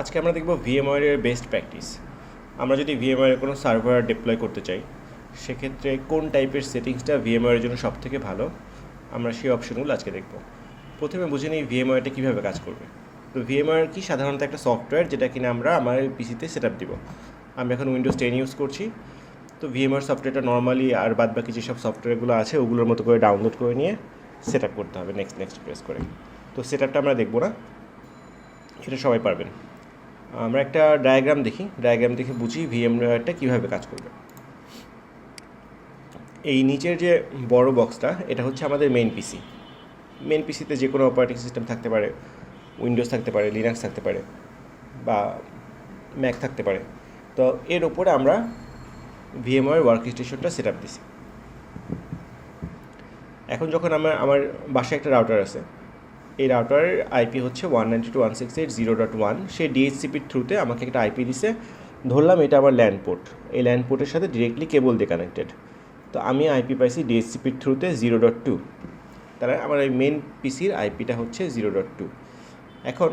আজকে আমরা দেখব ভিএমওয়ারের বেস্ট প্র্যাকটিস। আমরা যদি ভিএমওয়ারের কোনো সার্ভার ডিপ্লয় করতে চাই, সেক্ষেত্রে কোন টাইপের সেটিংসটা ভিএমওয়ারের জন্য সবথেকে ভালো, আমরা সেই অপশনগুলো আজকে দেখব। প্রথমে বুঝে নিই ভিএমওয়ারটা কীভাবে কাজ করবে। তো ভিএমওয়ার কি সাধারণত একটা সফটওয়্যার, যেটা কিনা আমরা আমার পিসিতে সেট আপ দিব। আমি এখন উইন্ডোজ 10 ইউজ করছি। তো ভিএমওয়ার সফটওয়্যারটা নর্মালি আর বাদ বাকি যেসব সফটওয়্যারগুলো আছে ওগুলোর মতো করে ডাউনলোড করে নিয়ে সেট আপ করতে হবে নেক্সট প্রেস করে। তো সেট আপটা আমরা দেখব না, এটা সবাই পারবেন। আমরা একটা ডায়াগ্রাম দেখে বুঝি ভিএমওয়ারটা কীভাবে কাজ করবে। এই নিচের যে বড় বক্সটা, এটা হচ্ছে আমাদের মেইন পিসিতে যে কোনো অপারেটিং সিস্টেম থাকতে পারে, উইন্ডোজ থাকতে পারে, লিনাক্স থাকতে পারে, বা ম্যাক থাকতে পারে। তো এর ওপরে আমরা ভিএমওয়ার ওয়ার্ক স্টেশনটা সেট আপ দিছি। এখন যখন আমার বাসায় একটা রাউটার আছে, এই রাউটারের আইপি হচ্ছে 192.168.0.1। সে ডিএইচসিপির থ্রুতে আমাকে একটা আইপি দিছে, ধরলাম এটা আমার ল্যান্ড পোর্ট। এই ল্যান্ড পোর্টের সাথে ডিরেক্টলি কেবল দিয়ে কানেক্টেড। তো আমি আইপি পাইছি ডিএইচসিপির থ্রুতে 0.2। তার আমার এই মেন পিসির আইপিটা হচ্ছে 0.2। এখন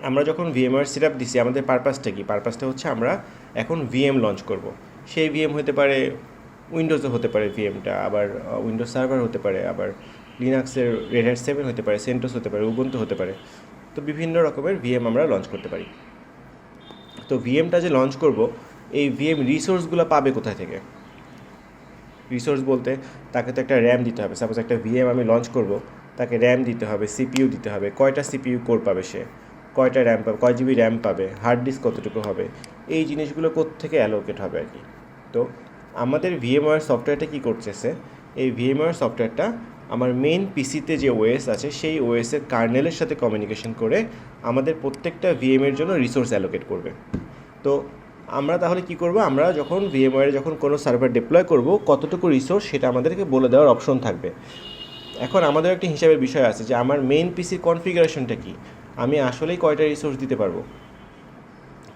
আমরা যখন ভিএমওয়ার সেট আপ দিছি, আমাদের পারপাসটা কি? পারপাসটা হচ্ছে আমরা এখন ভিএম লঞ্চ করব। সেই ভিএম হতে পারে উইন্ডোজে, হতে পারে ভিএমটা, আবার উইন্ডোজ সার্ভার হতে পারে, আবার লিনাক্সের রেড হ্যাট 7 হতে পারে, সেন্টোস হতে পারে, উবুন্টু হতে পারে। তো বিভিন্ন রকমের ভিএম আমরা লঞ্চ করতে পারি। তো ভিএমটা যে লঞ্চ করব, এই ভিএম রিসোর্সগুলো পাবে কোথায় থেকে? রিসোর্স বলতে তাকে তো একটা র্যাম দিতে হবে। সাপোজ একটা ভিএম আমি লঞ্চ করব, তাকে র্যাম দিতে হবে, সিপিইউ দিতে হবে। কয়টা সিপিইউ কোর পাবে সে, কয়টা র্যাম পাবে, কয় জিবি র্যাম পাবে, হার্ড ডিস্ক কতটুকু হবে, এই জিনিসগুলো কোত্থেকে অ্যালোকেট হবে আর কি। তো আমাদের ভিএমওয়ার সফটওয়্যারটা কী করতেছে, এই ভিএমওয়ার সফটওয়্যারটা আমার মেইন পিসিতে যে ওএস আছে, সেই ওএসের কার্নেলের সাথে কমিউনিকেশন করে আমাদের প্রত্যেকটা ভিএমের জন্য রিসোর্স অ্যালোকেট করবে। তো আমরা তাহলে কি করব, আমরা যখন ভিএমওয়ারে যখন কোনো সার্ভার ডিপ্লয় করব, কতটুকু রিসোর্স সেটা আমাদেরকে বলে দেওয়ার অপশন থাকবে। এখন আমাদের একটা হিসাবের বিষয় আছে যে আমার মেইন পিসির কনফিগারেশনটা কি, আমি আসলেই কয়টা রিসোর্স দিতে পারবো,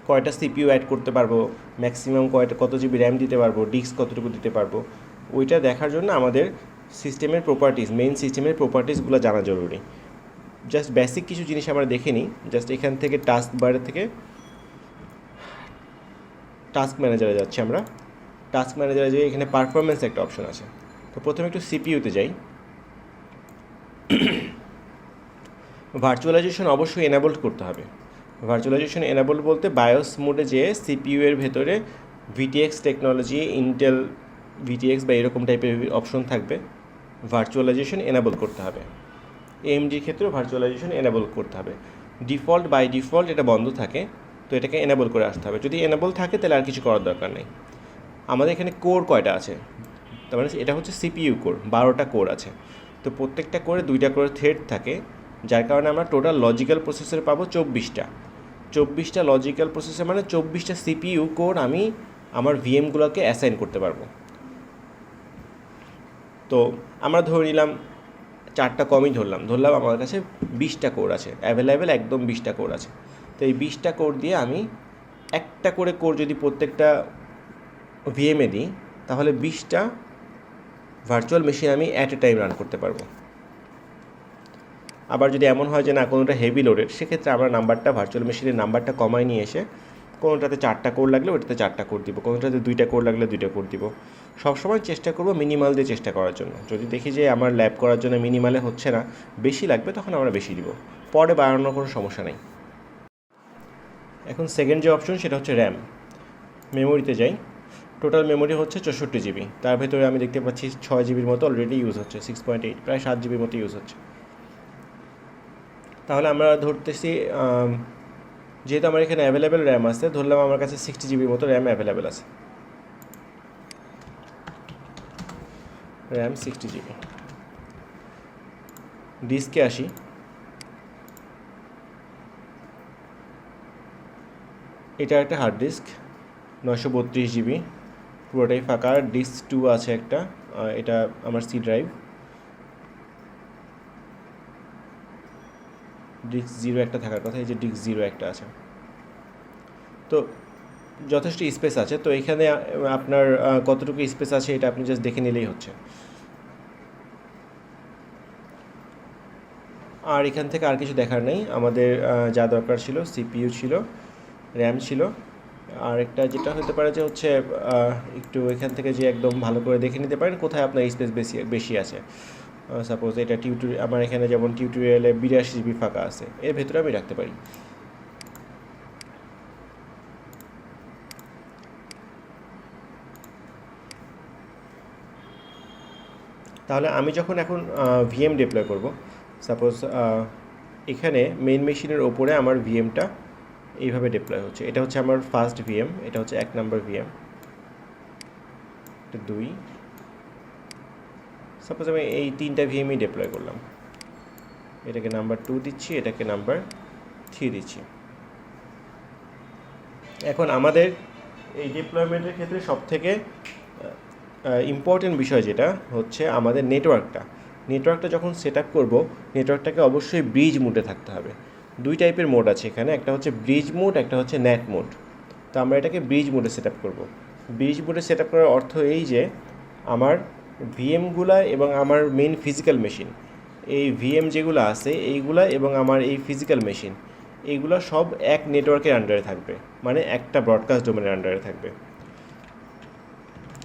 কয়টা সিপিইউ অ্যাড করতে পারবো, ম্যাক্সিমাম কত জিবি র্যাম দিতে পারবো, ডিস্ক কতটুকু দিতে পারবো, ওইটা দেখার জন্য আমাদের সিস্টেমের প্রপার্টিজ, মেইন সিস্টেমের প্রপার্টিসগুলো জানা জরুরি। জাস্ট বেসিক কিছু জিনিস আমরা দেখে নিই। জাস্ট এখান থেকে টাস্ক বারে থেকে টাস্ক ম্যানেজারে যাচ্ছি আমরা। টাস্ক ম্যানেজারে যেয়ে এখানে পারফরমেন্স একটা অপশন আছে। তো প্রথমে একটু সিপিইউতে যাই। ভার্চুয়ালাইজেশন অবশ্যই এনাবল করতে হবে। ভার্চুয়ালাইজেশন এনাবল বলতে বায়োস মোডে যেয়ে সিপিইউ এর ভেতরে ভিটিএক্স টেকনোলজি, ইন্টেল ভিটিএক্স বা এরকম টাইপের অপশন থাকবে, ভার্চুয়ালাইজেশন এনাবল করতে হবে। এএমডির ক্ষেত্রেও ভার্চুয়ালাইজেশন এনাবল করতে হবে। বাই ডিফল্ট এটা বন্ধ থাকে, তো এটাকে এনাবল করে আসতে হবে। যদি এনাবল থাকে তাহলে আর কিছু করার দরকার নেই। আমাদের এখানে কোর কয়টা আছে, তার মানে এটা হচ্ছে সিপিইউ কোর, 12টা কোর আছে। তো প্রত্যেকটা কোরে 2টা করে থ্রেড থাকে, যার কারণে আমরা টোটাল লজিক্যাল প্রসেসর পাবো 24টা লজিক্যাল প্রসেসর, মানে 24টা সিপিইউ কোর আমি আমার ভিএমগুলোকে অ্যাসাইন করতে পারবো। তো আমরা ধরে নিলাম 4টা কমই ধরলাম আমার কাছে 20টা কোর আছে অ্যাভেলেবেল, একদম 20টা কোর আছে। তো এই 20টা কোর দিয়ে আমি একটা করে কোর যদি প্রত্যেকটা ভিএমে দিই, তাহলে 20টা ভার্চুয়াল মেশিন আমি অ্যাট এ টাইম রান করতে পারবো। আবার যদি এমন হয় যে না কোনোটা হেভি লোডেড, সেক্ষেত্রে আমরা নাম্বারটা, ভার্চুয়াল মেশিনের নাম্বারটা কমায় নিয়ে এসে কোনোটাতে 4টা কোর লাগলে ওটাতে 4টা কোর দিব, কোনোটাতে 2টা কোর লাগলে 2টা কোর দিব। সবসময় চেষ্টা করবো মিনিমাল দিয়ে চেষ্টা করার জন্য। যদি দেখি যে আমার ল্যাব করার জন্য মিনিমালে হচ্ছে না, বেশি লাগবে, তখন আমরা বেশি দিব, পরে বাড়ানোর কোনো সমস্যা নেই। এখন সেকেন্ড যে অপশন, সেটা হচ্ছে র্যাম। মেমোরিতে যাই। টোটাল মেমোরি হচ্ছে 64 জিবি। তার ভেতরে আমি দেখতে পাচ্ছি 6 জিবির মতো অলরেডি ইউজ হচ্ছে, 6.8, প্রায় 7 জিবির মতো ইউজ হচ্ছে। তাহলে আমরা ধরতেছি, যেহেতু আমার এখানে অ্যাভেলেবেল র্যাম আছে, ধরলাম আমার কাছে 60 জিবির মতো র্যাম অ্যাভেলেবেল আছে। RAM 60 GB. ডিস্কে আসি। এটা একটা হার্ড ডিস্ক 932 জিবি, পুরোটাই ফাঁকা। ডিস্ক 2 আছে একটা, এটা আমার সি ড্রাইভ। ডিস্ক 0 একটা থাকার কথা, এই যে ডিস্ক 0 একটা আছে। তো যথেষ্ট স্পেস আছে। তো এখানে আপনার কতটুকু স্পেস আছে এটা আপনি জাস্ট দেখে নিলেই হচ্ছে। আর এখান থেকে আর কিছু দেখার নেই। আমাদের যা দরকার ছিল সিপিইউ ছিল, র্যাম ছিল, আর একটা যেটা হতে পারে যে হচ্ছে একটু এখান থেকে যে একদম ভালো করে দেখে নিতে পারেন কোথায় আপনার স্পেস বেশি বেশি আছে। সাপোজ এটা আমার এখানে যেমন টিউটোরিয়ালে 82 জিবি ফাঁকা আছে, এর ভেতরে আমি রাখতে পারি। তাহলে আমি যখন এখন ভিএম ডিপ্লয় করব, সাপোজ এখানে মেইন মেশিনের ওপরে আমার ভিএমটা এইভাবে ডিপ্লয় হচ্ছে। এটা হচ্ছে আমার ফার্স্ট ভিএম, এটা হচ্ছে 1 নম্বর ভিএম, এটা 2, সাপোজ আমি এই 3টা ভিএমই ডিপ্লয় করলাম। এটাকে নাম্বার 2 দিচ্ছি, এটাকে নাম্বার 3 দিচ্ছি। এখন আমাদের এই ডিপ্লয়মেন্টের ক্ষেত্রে সবথেকে ইম্পর্টেন্ট বিষয় যেটা হচ্ছে আমাদের নেটওয়ার্কটা যখন সেট আপ করবো, নেটওয়ার্কটাকে অবশ্যই ব্রিজ মোডে থাকতে হবে। 2 টাইপের মোড আছে এখানে, একটা হচ্ছে ব্রিজ মোড, একটা হচ্ছে নেট মোড। তো আমরা এটাকে ব্রিজ মোডে সেট আপ করবো। ব্রিজ মোডে সেট আপ করার অর্থ এই যে আমার ভিএমগুলা এবং আমার মেইন ফিজিক্যাল মেশিন, এই ভিএম যেগুলো আছে এইগুলা এবং আমার এই ফিজিক্যাল মেশিন, এইগুলো সব এক নেটওয়ার্কের আন্ডারে থাকবে, মানে একটা ব্রডকাস্ট ডোমেনের আন্ডারে থাকবে।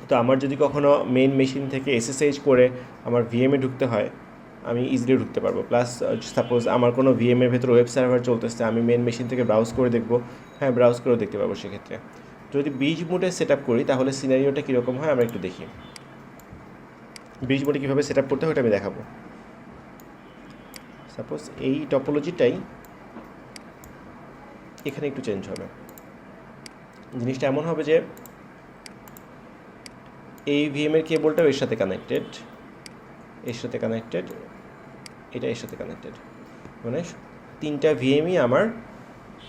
তো আমার যদি কখনো মেইন মেশিন থেকে এসএসএইচ করে আমার ভিএমে ঢুকতে হয়, আমি ইজিলি ঢুকতে পারবো। প্লাস সাপোজ আমার কোনো ভিএমের ভেতরে ওয়েব সার্ভার চলতেছে, আমি মেইন মেশিন থেকে ব্রাউজ করে দেখবো, হ্যাঁ ব্রাউজ করেও দেখতে পাবো। সেক্ষেত্রে যদি ব্রিজ মোডে সেট আপ করি তাহলে সিনারিওটা কীরকম হয় আমরা একটু দেখি। ব্রিজ মোডে কীভাবে সেট আপ করতে হয় ওটা আমি দেখাবো। সাপোজ এই টপোলজিটাই এখানে একটু চেঞ্জ হবে। জিনিসটা এমন হবে যে এই ভিএমের কেবলটাও এর সাথে কানেক্টেড, এর সাথে কানেক্টেড, এটা এর সাথে কানেক্টেড, মানে 3টা ভিএমই আমার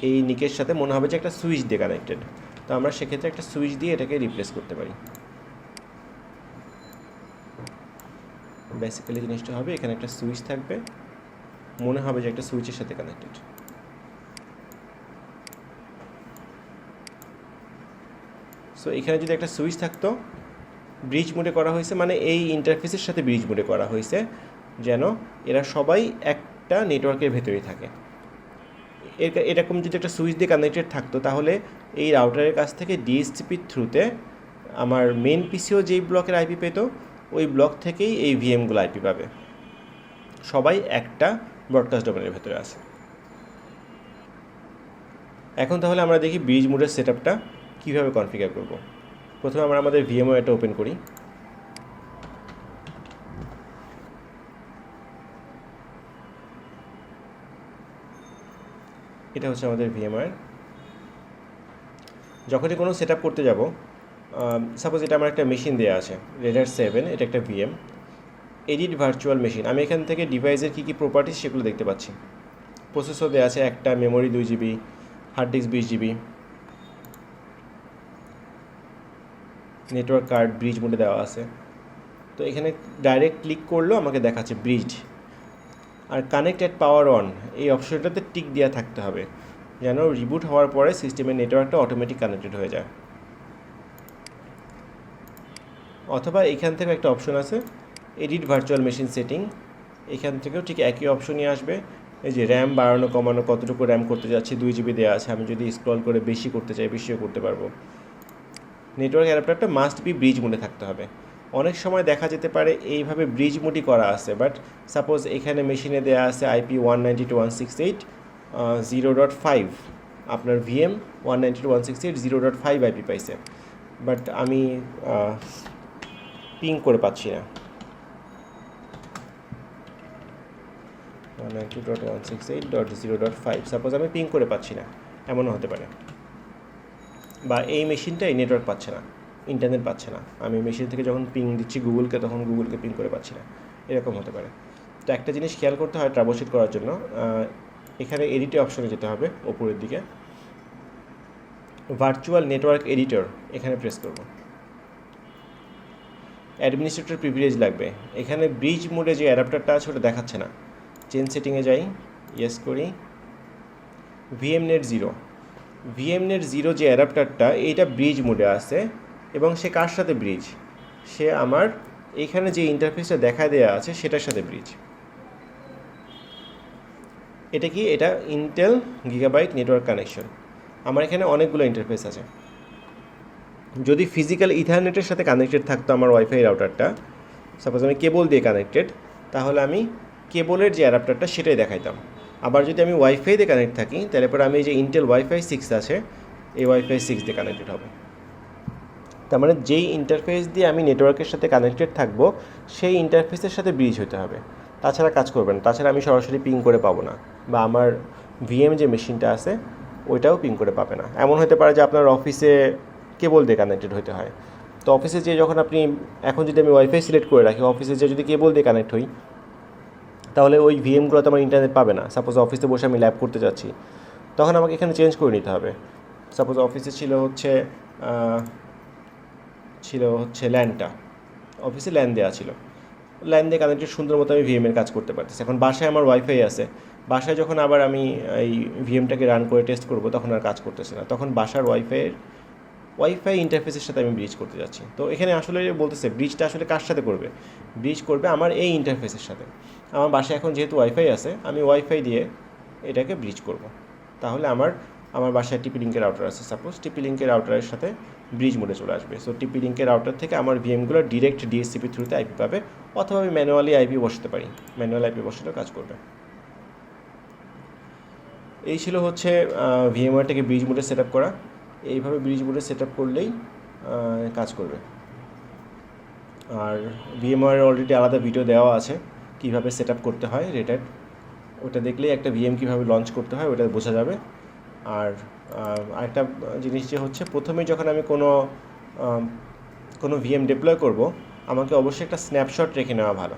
এই নিকের সাথে মনে হবে যে একটা সুইচ দিয়ে কানেক্টেড। তো আমরা সেক্ষেত্রে একটা সুইচ দিয়ে এটাকে রিপ্লেস করতে পারি। বেসিক্যালি জিনিসটা হবে এখানে একটা সুইচ থাকবে, মনে হবে যে একটা সুইচের সাথে কানেক্টেড। সো এখানে যদি একটা সুইচ থাকতো, ব্রিজ মোডে করা হয়েছে, মানে এই ইন্টারফেসের সাথে ব্রিজ মোডে করা হয়েছে যেন এরা সবাই একটা নেটওয়ার্কের ভেতরেই থাকে। এরকম যদি একটা সুইচ দিয়ে কানেক্টেড থাকতো তাহলে এই রাউটারের কাছ থেকে ডিএসসিপির থ্রুতে আমার মেন পিসিও যেই ব্লকের আইপি পেতো, ওই ব্লক থেকেই এই ভিএমগুলো আইপি পাবে। সবাই একটা ব্রডকাস্ট ডোমেনের ভেতরে আছে। এখন তাহলে আমরা দেখি ব্রিজ মোডের সেট আপটা কীভাবে কনফিগার করব। প্রথমে আমরা আমাদের ভিএমওয়্যারটা ওপেন করি। এটা হচ্ছে আমাদের ভিএমওয়্যার। যখনই কোনো সেট আপ করতে যাব, সাপোজ এটা আমার একটা মেশিন দেওয়া আছে Red Hat 7, এটা একটা ভিএম, এডিট ভার্চুয়াল মেশিন। আমি এখান থেকে ডিভাইসের কী কী প্রপার্টিস সেগুলো দেখতে পাচ্ছি। প্রসেসর দেওয়া আছে একটা, memory 2 GB, hard disk 20 GB, network card bridge মোডে দেওয়া আছে। তো এখানে ডাইরেক্ট ক্লিক করলেও আমাকে দেখাচ্ছে ব্রিজ। আর কানেক্ট অ্যাট পাওয়ার অন এই অপশনটাতে টিক দেওয়া থাকতে হবে যেন রিবুট হওয়ার পরে সিস্টেমের নেটওয়ার্কটা অটোমেটিক কানেক্টেড হয়ে যায়। অথবা এখান থেকে একটা অপশন আছে এডিট ভার্চুয়াল মেশিন সেটিং, এখান থেকেও ঠিক একই অপশনই আসবে। এই যে র্যাম বাড়ানো কমানো, কতটুকু র্যাম করতে যাচ্ছি, 2 জিবি দেওয়া আছে, আমি যদি স্ক্রল করে বেশি করতে চাই বেশিও করতে পারবো। নেটওয়ার্ক অ্যাডাপ্টারটা মাস্ট বি ব্রিজ মোডে থাকতে হবে। অনেক সময় দেখা যেতে পারে এইভাবে ব্রিজ মোডই করা আছে, বাট সাপোজ এখানে মেশিনে দেওয়া আছে IP 192.168.0.5, আপনার ভিএম 192.168.0.5 IP পাইছে, বাট আমি পিং করে পাচ্ছি না। 192.168.0.5 সাপোজ আমি পিং করে পাচ্ছি না, এমনও হতে পারে। বা এই মেশিনটা এই নেটওয়ার্ক পাচ্ছে না, ইন্টারনেট পাচ্ছে না, আমি মেশিন থেকে যখন পিং দিচ্ছি গুগলকে তখন গুগলকে পিং করে পাচ্ছি না, এরকম হতে পারে। তো একটা জিনিস খেয়াল করতে হয় ট্রাবলশুট করার জন্য, এখানে এডিটে অপশনে যেতে হবে ওপরের দিকে, ভার্চুয়াল নেটওয়ার্ক এডিটর এখানে প্রেস করব। অ্যাডমিনিস্ট্রেটর প্রিভিলেজ লাগবে। এখানে ব্রিজ মোডে যে অ্যাডাপ্টারটা আছে ওটা দেখাচ্ছে না। চেঞ্জ সেটিংয়ে যাই, ইয়েস করি, ভিএমনেট 0, ভিএমনেট 0 যে অ্যাডাপ্টারটা এইটা ব্রিজ মোডে আছে এবং সে কার সাথে ব্রিজ, সে আমার এইখানে যে ইন্টারফেসটা দেখা দেওয়া আছে সেটার সাথে ব্রিজ। এটা কি? এটা ইন্টেল গিগাবাইট নেটওয়ার্ক কানেকশন। আমার এখানে অনেকগুলো ইন্টারফেস আছে। যদি ফিজিক্যাল ইথারনেটের সাথে কানেক্টেড থাকতো আমার ওয়াইফাই রাউটারটা, সাপোজ আমি কেবল দিয়ে কানেক্টেড, তাহলে আমি কেবলের যে অ্যাডাপ্টারটা সেটাই দেখাইতাম। আবার যদি আমি ওয়াইফাই দিয়ে কানেক্ট থাকি, তাহলে পরে আমি যে ইন্টেল ওয়াইফাই 6 আছে, এই ওয়াইফাই 6 দিয়ে কানেক্টেড হবে। তার মানে যেই ইন্টারফেস দিয়ে আমি নেটওয়ার্কের সাথে কানেক্টেড থাকবো, সেই ইন্টারফেসের সাথে ব্রিজ হতে হবে, তাছাড়া কাজ করবে না। তাছাড়া আমি সরাসরি পিং করে পাবো না, বা আমার ভিএম যে মেশিনটা আছে ওইটাও পিং করে পাবে না। এমন হতে পারে যে আপনার অফিসে কেবল দিয়ে কানেক্টেড হতে হয়, তো অফিসে যে যখন আপনি, এখন যদি আমি ওয়াইফাই সিলেক্ট করে রাখি, অফিসে যে যদি কেবল দিয়ে কানেক্ট হই, তাহলে ওই ভিএমগুলোতে আমার ইন্টারনেট পাবে না। সাপোজ অফিসে বসে আমি ল্যাব করতে যাচ্ছি, তখন আমাকে এখানে চেঞ্জ করে নিতে হবে। সাপোজ অফিসে ছিল হচ্ছে ল্যান্ডটা, অফিসে ল্যান দেওয়া ছিল, ল্যান দিয়ে কানেক্টেড সুন্দর মতো আমি ভিএমের কাজ করতে পারতেছি। এখন বাসায় আমার ওয়াইফাই আছে, বাসায় যখন আবার আমি এই ভিএমটাকে রান করে টেস্ট করব, তখন আর কাজ করতেছে না, তখন বাসার ওয়াইফাই ইন্টারফেসের সাথে আমি ব্রিজ করতে যাচ্ছি। তো এখানে আসলে বলতেছে ব্রিজটা আসলে কার সাথে করবে? ব্রিজ করবে আমার এই ইন্টারফেসের সাথে। আমার বাসায় এখন যেহেতু ওয়াইফাই আছে, আমি ওয়াইফাই দিয়ে এটাকে ব্রিজ করব। তাহলে আমার বাসায় টিপি লিঙ্কের রাউটার আছে, সাপোজ টিপি লিঙ্কের রাউটারের সাথে ব্রিজ মোডে চলে আসবে। সো টিপি লিঙ্কের রাউটার থেকে আমার ভিএমগুলো ডিরেক্ট ডিএসসিপি থ্রুতে আইপি পাবে, অথবা আমি ম্যানুয়ালি আইপি বসাতে পারি, ম্যানুয়াল আইপি বসালেও কাজ করবে। এই ছিল হচ্ছে ভিএমওয়ারটাকে ব্রিজ মোডে সেট আপ করা। এইভাবে ব্রিজ মোডে সেট আপ করলেই কাজ করবে। আর ভিএমওয়ার অলরেডি আলাদা ভিডিও দেওয়া আছে কীভাবে সেট আপ করতে হয় রেটেড, ওটা দেখলেই একটা ভিএম কীভাবে লঞ্চ করতে হয় ওটা বোঝা যাবে। আর আরেকটা জিনিস যে হচ্ছে, প্রথমে যখন আমি কোনো ভিএম ডিপ্লয় করব, আমাকে অবশ্যই একটা স্ন্যাপশট রেখে নেওয়া ভালো।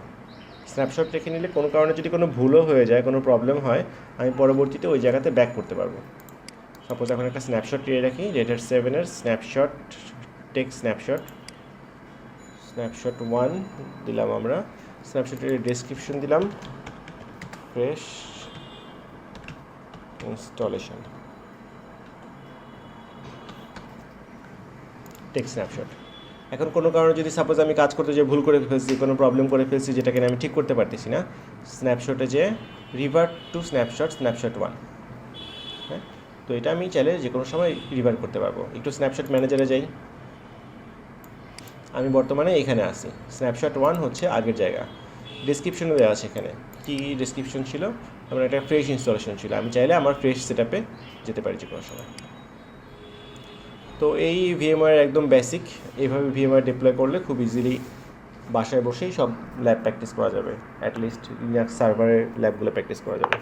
স্ন্যাপশট রেখে নিলে কোনো কারণে যদি কোনো ভুলও হয়ে যায়, কোনো প্রবলেম হয়, আমি পরবর্তীতে ওই জায়গাতে ব্যাক করতে পারবো। সাপোজ এখন একটা স্ন্যাপশট নিয়ে রাখি, রেডেড 7-এর স্ন্যাপশট, টেক স্ন্যাপশট 1 দিলাম আমরা। স্ন্যাপশটের ডেসক্রিপশন দিলাম ফ্রেশ ইনস্টলেশন, টেক স্ন্যাপশট। এখন কোনো কারণে যদি সাপোজ আমি কাজ করতে যে ভুল করে ফেলছি, কোনো প্রবলেম করে ফেলছি, যেটাকে আমি ঠিক করতে পারতেছি না, স্ন্যাপশটে যে রিভার্ট টু স্ন্যাপশট 1, হ্যাঁ, তো এটা আমি চাইলে যে কোনো সময় রিভার্ট করতে পারবো। একটু স্ন্যাপশট ম্যানেজারে যাই, আমি বর্তমানে এখানে আসি। স্ন্যাপশট 1 হচ্ছে আগের জায়গা, ডিসক্রিপশনে দেওয়া আছে। এখানে কী ডিসক্রিপশন ছিল? আমার একটা ফ্রেশ ইনস্টলেশন ছিল, আমি চাইলে আমার ফ্রেশ সেট আপে যেতে পারি যে কোনো সময়। তো এই ভিএমওয়ার একদম বেসিক, এইভাবে ভিএমওয়ার ডিপ্লয় করলে খুব ইজিলি বাসায় বসেই সব ল্যাব প্র্যাকটিস করা যাবে, অ্যাটলিস্ট লিনাক্স সার্ভারের ল্যাবগুলো প্র্যাকটিস করা যাবে।